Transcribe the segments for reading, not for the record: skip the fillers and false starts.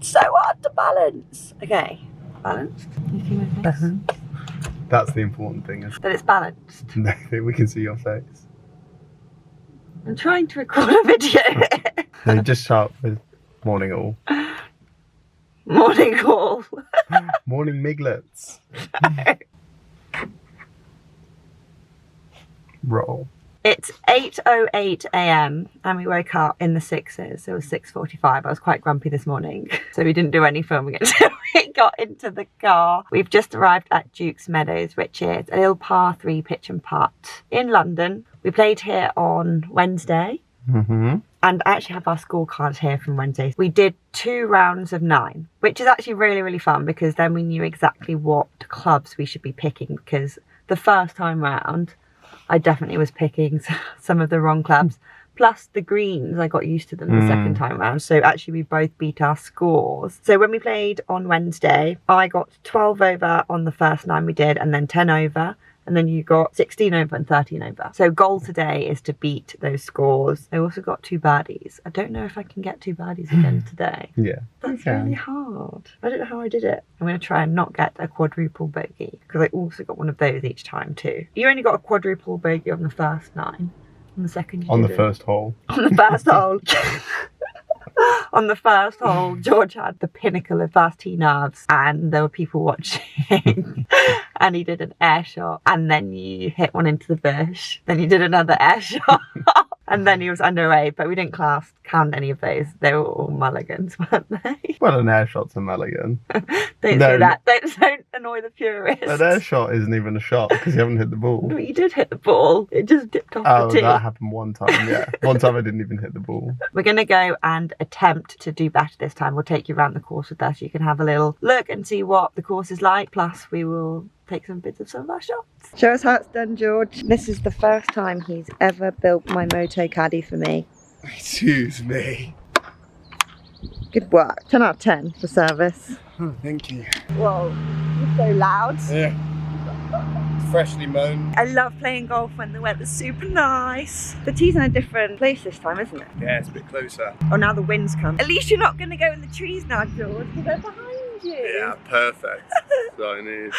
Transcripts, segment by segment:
So hard to balance. Okay, balanced. You see my face? That's the important thing. Is That it's balanced. no, we can see your face. I'm trying to record a video. So just start with morning all. Morning call. Morning miglets. Roll. It's 8:08 a.m. and we woke up in the 6s. It was 6:45. I was quite grumpy this morning, so we didn't do any filming until we got into the car. We've just arrived at Dukes Meadows, which is a little par 3 pitch and putt in London. We played here on Wednesday. And I actually have our scorecards here from Wednesday. We did 2 rounds of 9, which is actually really, really fun because then we knew exactly what clubs we should be picking, because the first time round, I definitely was picking some of the wrong clubs. Plus the greens, I got used to them the second time round. So actually we both beat our scores. So when we played on Wednesday, I got 12 over on the first 9 we did, and then 10 over. And then you got 16 over and 13 over. So goal today is to beat those scores. I also got 2 birdies. I don't know if I can get 2 birdies again today. Yeah. That's really hard. I don't know how I did it. I'm going to try and not get a quadruple bogey, because I also got one of those each time too. You only got a quadruple bogey on the first 9. On the second you On the didn't. first hole. On the first hole. On the first hole, George had the pinnacle of first tee nerves and there were people watching. And he did an air shot, and then you hit one into the bush. Then you did another air shot. And then he was underway, but we didn't count any of those. They were all mulligans, weren't they? Well, an air shot's a mulligan. Don't say that. Don't annoy the purists. An air shot isn't even a shot because you haven't hit the ball. But you did hit the ball. It just dipped off Oh, the tee. that happened one time, yeah. One time I didn't even hit the ball. We're going to go and attempt to do better this time. We'll take you around the course with us. You can have a little look and see what the course is like. Plus, we will take some bits of some of our shots. Show us how it's done, George. This is the first time he's ever built my moto caddy for me. Excuse me. Good work. 10 out of 10 for service. Oh, thank you. Whoa, you're so loud. Yeah. Freshly mown. I love playing golf when the weather's super nice. The tee's in a different place this time, isn't it? Yeah, it's a bit closer. Oh, now the wind's come. At least you're not going to go in the trees now, George, because they're behind you. Yeah, perfect. That's what I need.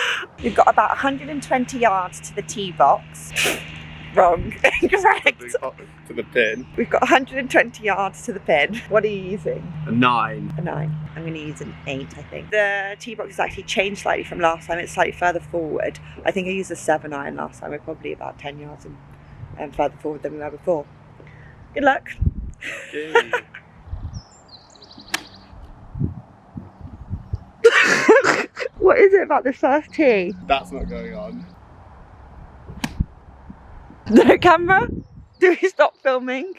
We've got about 120 yards to the tee box. Wrong. Incorrect. To the pin. We've got 120 yards to the pin. What are you using? A 9. A 9. I'm going to use an 8, I think. The tee box has actually changed slightly from last time. It's slightly further forward. I think I used a 7 iron last time. We're probably about 10 yards further forward than we were before. Good luck. Okay. What is it about this first tee? That's not going on. No camera? Do we stop filming?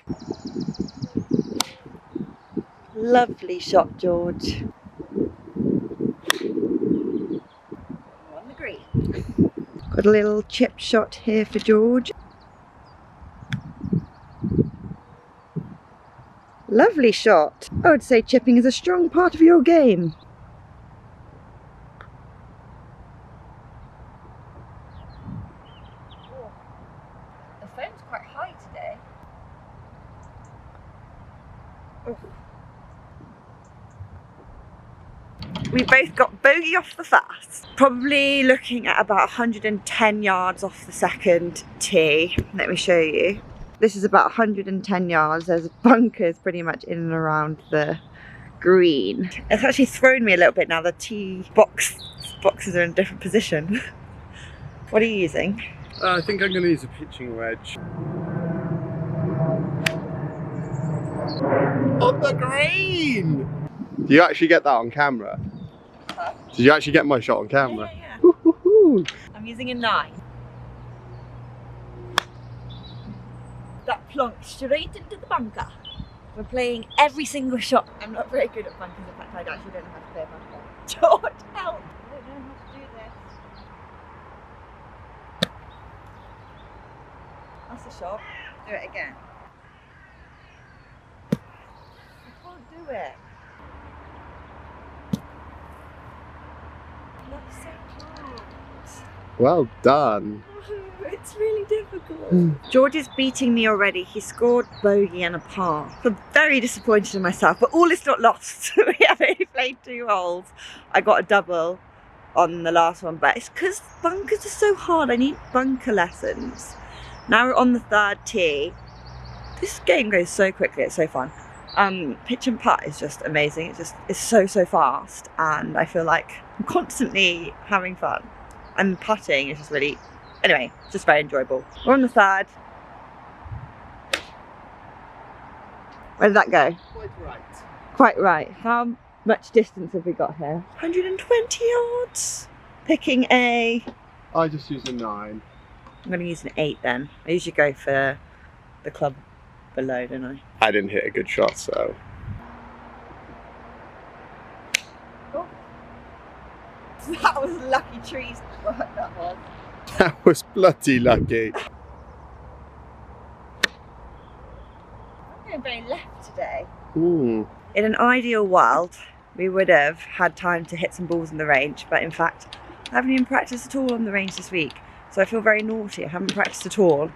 Lovely shot, George. On the green. Got a little chip shot here for George. Lovely shot. I would say chipping is a strong part of your game. The phone's quite high today. Oh. We both got bogey off the first. Probably looking at about 110 yards off the second tee. Let me show you. This is about 110 yards. There's bunkers pretty much in and around the green. It's actually thrown me a little bit now. The tee boxes are in a different position. What are you using? I think I'm going to use a pitching wedge. On the green! Do you actually get that on camera? Huh? Did you actually get my shot on camera? Yeah. Woo-hoo-hoo. I'm using a 9. That plunked straight into the bunker. We're playing every single shot. I'm not very good at bunkers. In fact, I actually don't know how to play a bunker. George, help! I don't know how to do this. That's the shot. Do it again. I can't do it. That's so close. Well done. It's really difficult. George is beating me already. He scored bogey and a par. I'm very disappointed in myself, but all is not lost. We have 8 played 2 holes. I got a double on the last one, but it's because bunkers are so hard. I need bunker lessons. Now we're on the 3rd tee. This game goes so quickly, it's so fun. Pitch and putt is just amazing. It's so fast, and I feel like I'm constantly having fun. And putting is just really, anyway, just very enjoyable. We're on the 3rd. Where did that go? Quite right. Quite right. How much distance have we got here? 120 yards. Picking a... I just used a 9. I'm going to use an 8 then. I usually go for the club below, don't I? I didn't hit a good shot, so. Oh. That was lucky trees work, that was. That was bloody lucky. I'm going very left today. Ooh. In an ideal world, we would have had time to hit some balls in the range, but in fact, I haven't even practiced at all on the range this week. So I feel very naughty. I haven't practiced at all.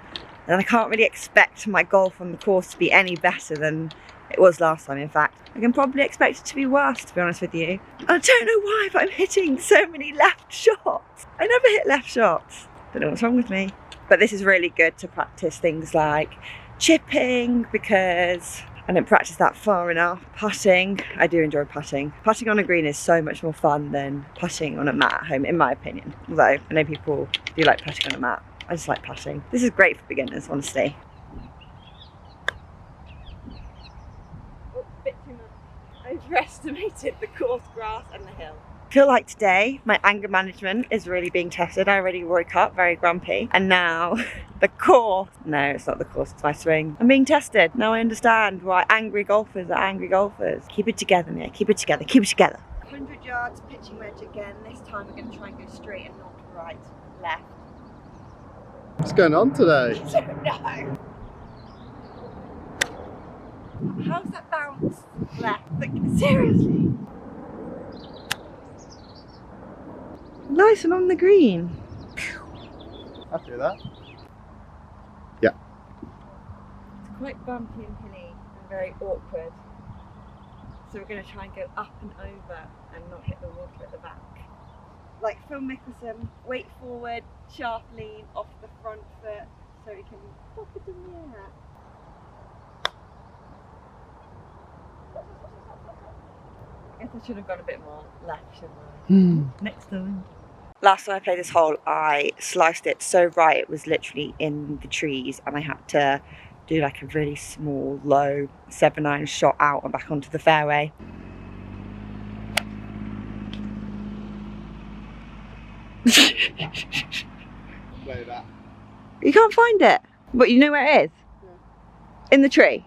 And I can't really expect my golf on the course to be any better than it was last time. In fact, I can probably expect it to be worse, to be honest with you. I don't know why, but I'm hitting so many left shots. I never hit left shots. Don't know what's wrong with me. But this is really good to practice things like chipping, because I don't practice that far enough. Putting, I do enjoy putting. Putting on a green is so much more fun than putting on a mat at home, in my opinion. Although I know people do like putting on a mat. I just like putting. This is great for beginners, honestly. Oh, a bit too much. I overestimated the coarse grass and the hill. I feel like today my anger management is really being tested. I already woke up very grumpy, and now the course, no, it's not the course, it's my swing. I'm being tested. Now I understand why angry golfers are angry golfers. Keep it together, Mia. Keep it together. Keep it together. 100 yards pitching wedge again. This time we're going to try and go straight and not right, left. What's going on today? I don't know. How's that bounce left? Like, seriously? Nice and on the green. Happy with that? Yeah. It's quite bumpy and hilly and very awkward. So we're going to try and go up and over and not hit the water at the back. Like Phil Mickelson, weight forward, sharp lean off the front foot so we can pop it in the air. I guess I should have gone a bit more left, shouldn't I? Next time. Last time I played this hole, I sliced it so right it was literally in the trees, and I had to do like a really small, low 7-iron shot out and back onto the fairway. Play that. You can't find it. But you know where it is? Yeah. In the tree?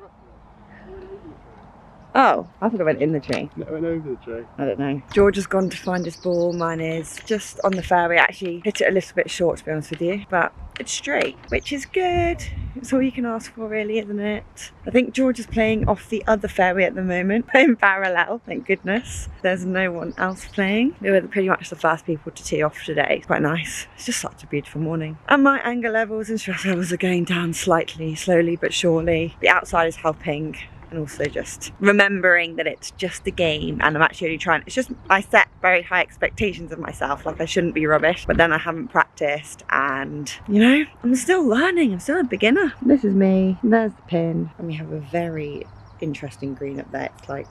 Oh, I thought it went in the tree. No, it went over the tree. I don't know. George has gone to find his ball. Mine is just on the fairway. Actually hit it a little bit short, to be honest with you, but it's straight, which is good. It's all you can ask for, really, isn't it? I think George is playing off the other fairway at the moment, in parallel, thank goodness. There's no one else playing. We were pretty much the first people to tee off today. It's quite nice. It's just such a beautiful morning. And my anger levels and stress levels are going down slightly, slowly but surely. The outside is helping. And also just remembering that it's just a game, and I'm actually only trying. It's just I set very high expectations of myself, like I shouldn't be rubbish, but then I haven't practiced, and you know, I'm still learning. I'm still a beginner. This is me. There's the pin, and we have a very interesting green up there. It's like,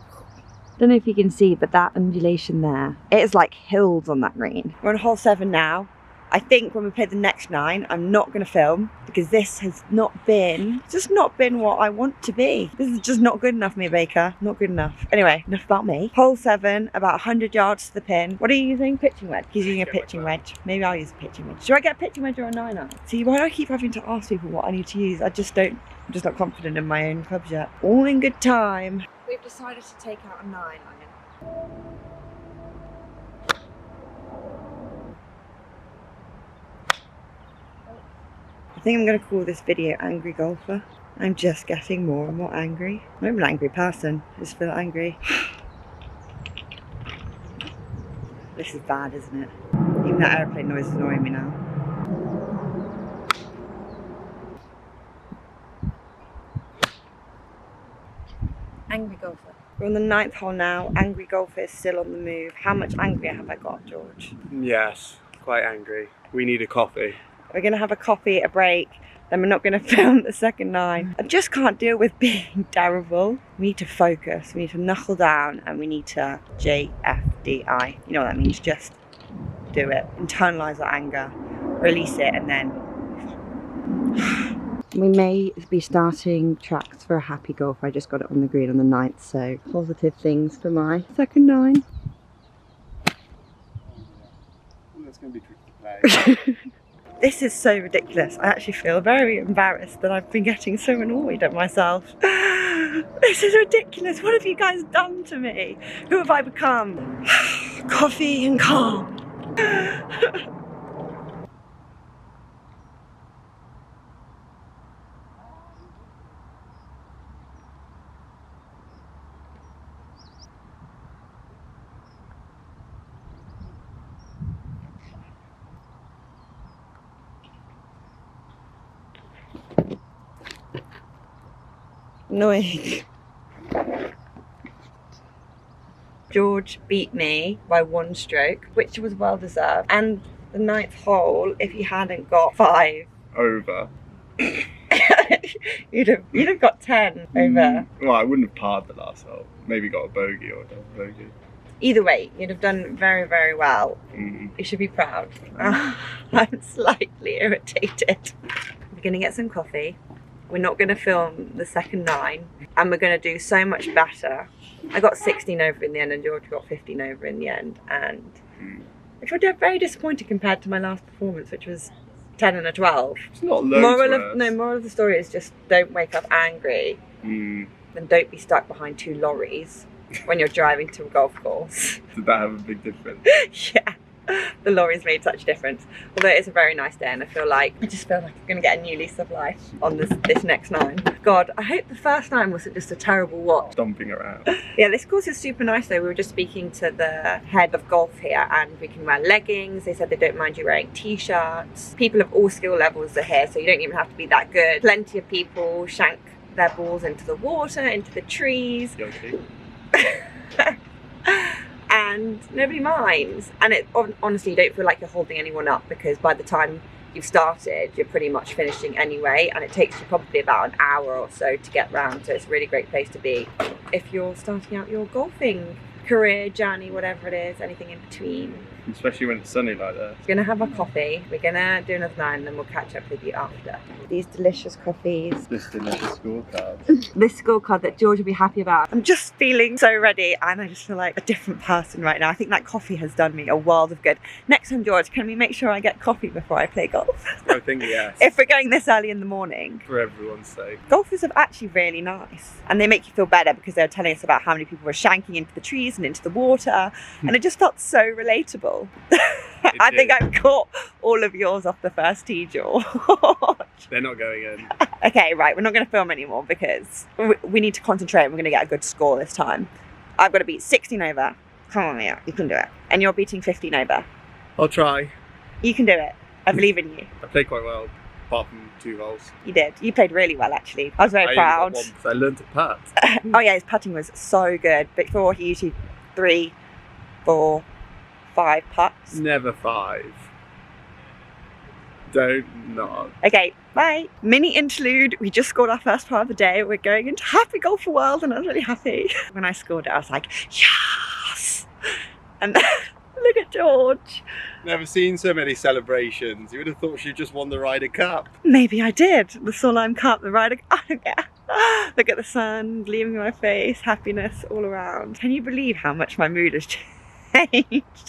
don't know if you can see, but that undulation there, it is like hills on that green. We're on hole 7 now. I think when we play the next 9, I'm not going to film, because this has not been what I want to be. This is just not good enough, Mia Baker. Not good enough. Anyway, enough about me. Hole 7, about 100 yards to the pin. What are you using? Pitching wedge? He's using a pitching wedge. Maybe I'll use a pitching wedge. Should I get a pitching wedge or a 9-iron? See, why do I keep having to ask people what I need to use? I'm just not confident in my own clubs yet. All in good time. We've decided to take out a 9-iron. I think I'm going to call this video Angry Golfer. I'm just getting more and more angry. I'm not an angry person, I just feel angry. This is bad, isn't it? Even that airplane noise is annoying me now. Angry Golfer. We're on the 9th hole now. Angry golfer is still on the move. How much angrier have I got, George? Yes, quite angry. We need a coffee. We're going to have a coffee, a break, then we're not going to film the second 9. I just can't deal with being terrible. We need to focus, we need to knuckle down, and we need to JFDI. You know what that means? Just do it. Internalise our anger, release it, and then... We may be starting tracks for a happy golf. I just got it on the green on the 9th, so positive things for my second 9. That's going to be tricky to play. This is so ridiculous. I actually feel very embarrassed that I've been getting so annoyed at myself. This is ridiculous. What have you guys done to me? Who have I become? Coffee and calm. Annoying. George beat me by 1 stroke, which was well deserved. And the 9th hole, if he hadn't got 5 Over. you'd have got 10 over. Well, I wouldn't have parred the last hole. Maybe got a bogey or a double bogey. Either way, you'd have done very, very well. You should be proud. I'm slightly irritated. We're gonna get some coffee. We're not gonna film the second 9, and we're gonna do so much better. I got 16 over in the end, and George got 15 over in the end, and which was very disappointing compared to my last performance, which was 10 and a 12. It's not loads moral of the story is just don't wake up angry, and don't be stuck behind 2 lorries when you're driving to a golf course. Did that have a big difference? Yeah. The lorries made such a difference. Although it is a very nice day, and I just feel like I'm going to get a new lease of life on this next 9. God, I hope the first 9 wasn't just a terrible watch. Stomping around. Yeah, this course is super nice though. We were just speaking to the head of golf here, and we can wear leggings. They said they don't mind you wearing t-shirts. People of all skill levels are here, so you don't even have to be that good. Plenty of people shank their balls into the water, into the trees. Guilty. And nobody minds, and honestly, you don't feel like you're holding anyone up, because by the time you've started, you're pretty much finishing anyway, and it takes you probably about an hour or so to get round, so it's a really great place to be if you're starting out your golfing career, journey, whatever it is, anything in between. Especially when it's sunny like that. We're gonna have a coffee, we're gonna do another 9, and then we'll catch up with you after. These delicious coffees. This delicious scorecard. This scorecard that George will be happy about. I'm just feeling so ready, and I just feel like a different person right now. I think that coffee has done me a world of good. Next time, George, can we make sure I get coffee before I play golf? I think yes. If we're going this early in the morning. For everyone's sake. Golfers are actually really nice, and they make you feel better because they're telling us about how many people were shanking into the trees and into the water, and it just felt so relatable. I think I've caught all of yours off the first tee, George. They're not going in. Okay, right, we're not going to film anymore because we need to concentrate, and we're going to get a good score this time. I've got to beat 16 over. Come on, Mia, you can do it. And you're beating 15 over. I'll try. You can do it. I believe in you. I played quite well, apart from 2 holes. You did. You played really well, actually. I was very proud. Only got 1 because I learned to putt. Oh yeah, his putting was so good. Before, he usually 3, 4, 5 putts. Never 5. Don't nod. Okay, bye. Mini interlude. We just scored our first part of the day. We're going into Happy Golfer World, and I was really happy. When I scored it, I was like, yes! And look at George. Never seen so many celebrations. You would have thought she just won the Ryder Cup. Maybe I did. The Solheim Cup, the Ryder Cup. I don't care. Look at the sun gleaming in my face. Happiness all around. Can you believe how much my mood has changed?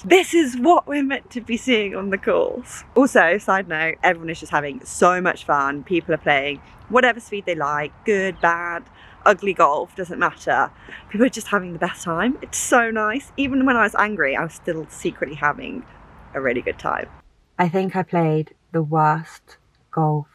This is what we're meant to be seeing on the course. Also, side note, everyone is just having so much fun. People are playing whatever speed they like, good, bad, ugly golf, doesn't matter. People are just having the best time. It's so nice. Even when I was angry, I was still secretly having a really good time. I think I played the worst golf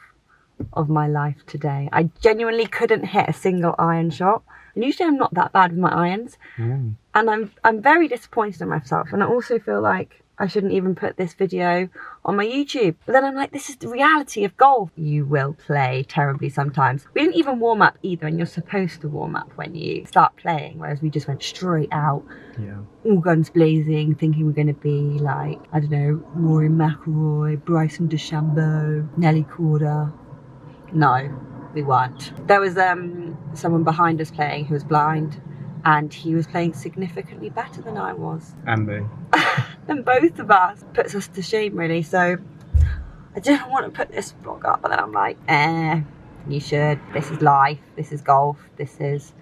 of my life today. I genuinely couldn't hit a single iron shot. I And usually I'm not that bad with my irons. And I'm very disappointed in myself. And I also feel like I shouldn't even put this video on my YouTube. But then I'm like, this is the reality of golf. You will play terribly sometimes. We didn't even warm up either, and you're supposed to warm up when you start playing, whereas we just went straight out, all guns blazing, thinking we're going to be like, I don't know, Rory McIlroy, Bryson DeChambeau, Nelly Korda. No, we weren't. There was someone behind us playing who was blind, and he was playing significantly better than I was. And me. And both of us. Puts us to shame, really. So I didn't want to put this vlog up, but then I'm like, you should. This is life. This is golf. This is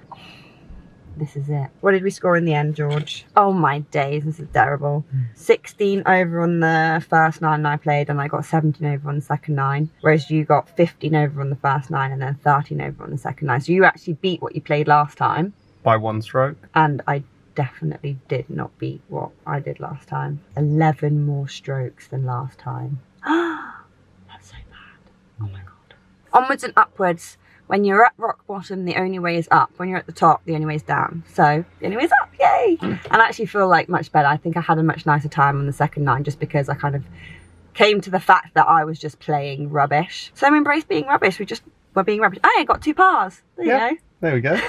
it. What did we score in the end, George? Oh my days, this is terrible. 16 over on the first 9 I played, and I got 17 over on the second 9. Whereas you got 15 over on the first 9 and then 13 over on the second 9. So you actually beat what you played last time. By 1 stroke. And I definitely did not beat what I did last time. 11 more strokes than last time. That's so bad. Oh my god. Onwards and upwards. When you're at rock bottom, the only way is up. When you're at the top, the only way is down. So the only way is up, yay! And I actually feel like much better. I think I had a much nicer time on the second 9 just because I kind of came to the fact that I was just playing rubbish. So embrace being rubbish. We're being rubbish. I got 2 pars. There you go. There we go.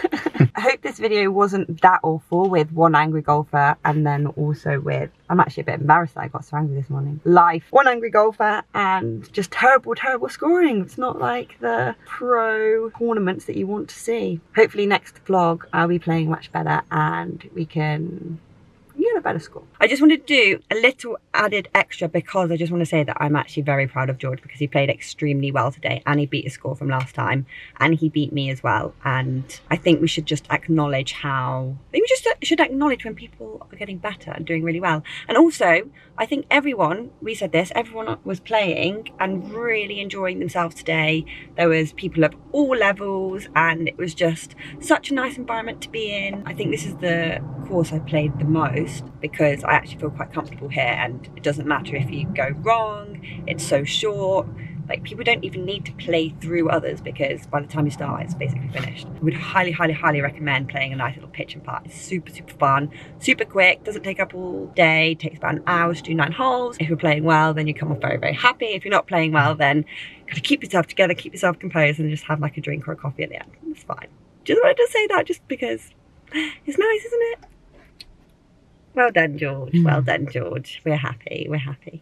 I hope this video wasn't that awful with one angry golfer and then also with, I'm actually a bit embarrassed that I got so angry this morning. Life, one angry golfer and just terrible, terrible scoring. It's not like the pro tournaments that you want to see. Hopefully next vlog I'll be playing much better and we can get a better score. I just wanted to do a little added extra because I just want to say that I'm actually very proud of George because he played extremely well today and he beat his score from last time and he beat me as well. And I think we should just acknowledge should acknowledge when people are getting better and doing really well. And also, I think everyone was playing and really enjoying themselves today. There was people of all levels and it was just such a nice environment to be in. I think this is the course I played the most because I actually feel quite comfortable here and it doesn't matter if you go wrong, it's so short. Like, people don't even need to play through others because by the time you start, it's basically finished. I would highly, highly, highly recommend playing a nice little pitch and putt. It's super, super fun, super quick, doesn't take up all day, takes about an hour to do 9 holes. If you're playing well, then you come off very, very happy. If you're not playing well, then you gotta keep yourself together, keep yourself composed and just have like a drink or a coffee at the end. It's fine. Just wanted to say that just because it's nice, isn't it? Well done, George. Well done, George. We're happy. We're happy.